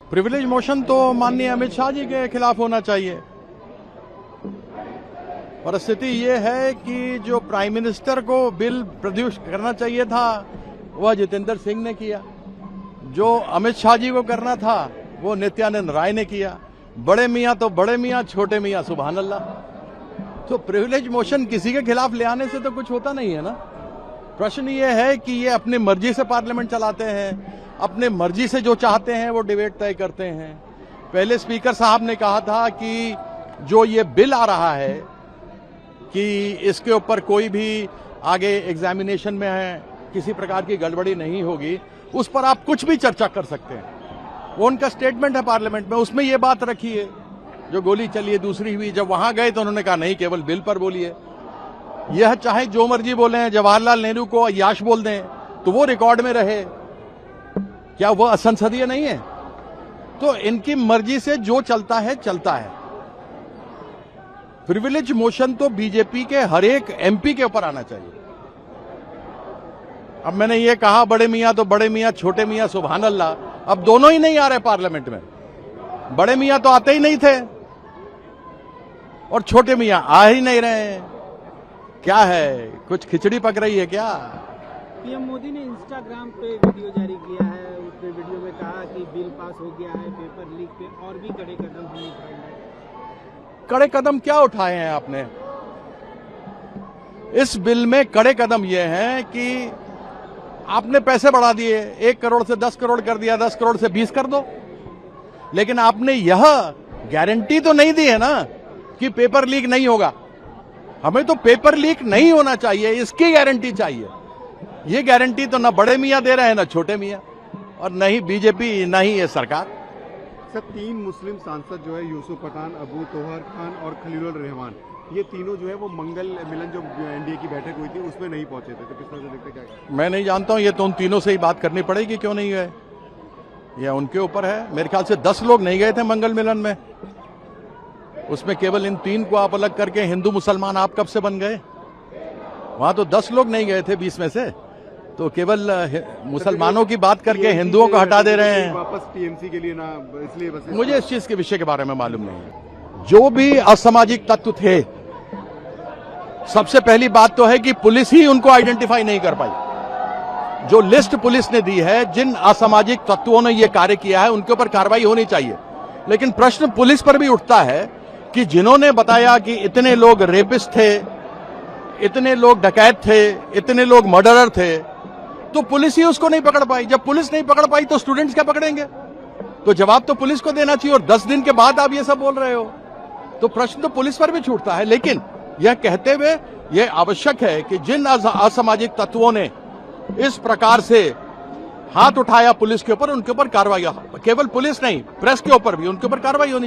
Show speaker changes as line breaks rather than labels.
Privilege motion तो माननीय अमित शाह जी के खिलाफ होना चाहिए। परिस्थिति ये है कि जो प्राइम मिनिस्टर को बिल प्रोड्यूस करना चाहिए था वह जितेंद्र सिंह ने किया, जो अमित शाह जी को करना था वो नित्यानंद राय ने किया। बड़े मियां तो बड़े मियां, छोटे मियां सुभान अल्लाह। तो प्रिविलेज मोशन किसी के खिलाफ ले आने से तो कुछ होता नहीं है ना। प्रश्न ये है कि ये अपनी मर्जी से पार्लियामेंट चलाते हैं, अपने मर्जी से जो चाहते हैं वो डिबेट तय करते हैं। पहले स्पीकर साहब ने कहा था कि जो ये बिल आ रहा है कि इसके ऊपर कोई भी आगे एग्जामिनेशन में है किसी प्रकार की गड़बड़ी नहीं होगी, उस पर आप कुछ भी चर्चा कर सकते हैं। वो उनका स्टेटमेंट है पार्लियामेंट में, उसमें ये बात रखी है। जो गोली चली है दूसरी हुई, जब वहां गए तो उन्होंने कहा नहीं केवल बिल पर बोलिए। यह चाहे जो मर्जी बोले, जवाहरलाल नेहरू को अय्याश बोल दें तो वो रिकॉर्ड में रहे, क्या वो असंसदीय नहीं है? तो इनकी मर्जी से जो चलता है चलता है। प्रिविलेज मोशन तो बीजेपी के हर एक एमपी के ऊपर आना चाहिए। अब मैंने ये कहा बड़े मियां तो बड़े मियां, छोटे मियां सुभान अल्लाह, अब दोनों ही नहीं आ रहे पार्लियामेंट में। बड़े मियां तो आते ही नहीं थे और छोटे मियां आ ही नहीं रहे हैं। क्या है, कुछ खिचड़ी पक रही है क्या?
पीएम मोदी ने इंस्टाग्राम पे वीडियो जारी किया है, उसपे वीडियो में कहा कि बिल पास हो गया है, पेपर लीक पे और भी कड़े कदम हम उठाएंगे। कड़े
कदम क्या उठाए हैं आपने? इस बिल में कड़े कदम यह हैं कि आपने पैसे बढ़ा दिए, 1 करोड़ से 10 करोड़ कर दिया, 10 करोड़ से 20 कर दो, लेकिन आपने यह गारंटी तो नहीं दी है ना कि पेपर लीक नहीं होगा। हमें तो पेपर लीक नहीं होना चाहिए, इसकी गारंटी चाहिए। ये गारंटी तो ना बड़े मियां दे रहे हैं, ना छोटे मियां, और न ही बीजेपी, न ही ये सरकार।
सर, 3 मुस्लिम सांसद जो है यूसुफ पठान, अबू तोहर खान और खलीलुर रहमान, ये तीनों जो है वो मंगल मिलन जो एनडीए की बैठक हुई थी उसमें नहीं पहुंचे थे, तो किस तरह से देखते क्या?
मैं नहीं जानता हूं, ये तो उन तीनों से ही बात करनी पड़ेगी क्यों नहीं गए, यह उनके ऊपर है। मेरे ख्याल से 10 लोग नहीं गए थे मंगल मिलन में, उसमें केवल इन 3 को आप अलग करके हिंदू मुसलमान आप कब से बन गए? वहां तो 10 लोग नहीं गए थे 20 में से, तो केवल मुसलमानों की बात करके हिंदुओं को हटा दे रहे हैं।
वापस टीएमसी के लिए ना, इसलिए बस
मुझे इस चीज के विषय के बारे में मालूम नहीं है। जो भी असामाजिक तत्व थे, सबसे पहली बात तो है कि पुलिस ही उनको आइडेंटिफाई नहीं कर पाई। जो लिस्ट पुलिस ने दी है, जिन असामाजिक तत्वों ने यह कार्य किया है उनके ऊपर कार्रवाई होनी चाहिए। लेकिन प्रश्न पुलिस पर भी उठता है कि जिन्होंने बताया कि इतने लोग रेपिस्ट थे, इतने लोग डकैत थे, इतने लोग मर्डरर थे, तो पुलिस ही उसको नहीं पकड़ पाई। जब पुलिस नहीं पकड़ पाई तो स्टूडेंट्स क्या पकड़ेंगे? तो जवाब तो पुलिस को देना चाहिए, और 10 दिन के बाद आप ये सब बोल रहे हो, तो प्रश्न तो पुलिस पर भी छूटता है। लेकिन यह कहते हुए यह आवश्यक है कि जिन असामाजिक तत्वों ने इस प्रकार से हाथ उठाया पुलिस के ऊपर, उनके ऊपर कार्रवाई, केवल पुलिस नहीं प्रेस के ऊपर भी उनके ऊपर कार्रवाई होनी चाहिए।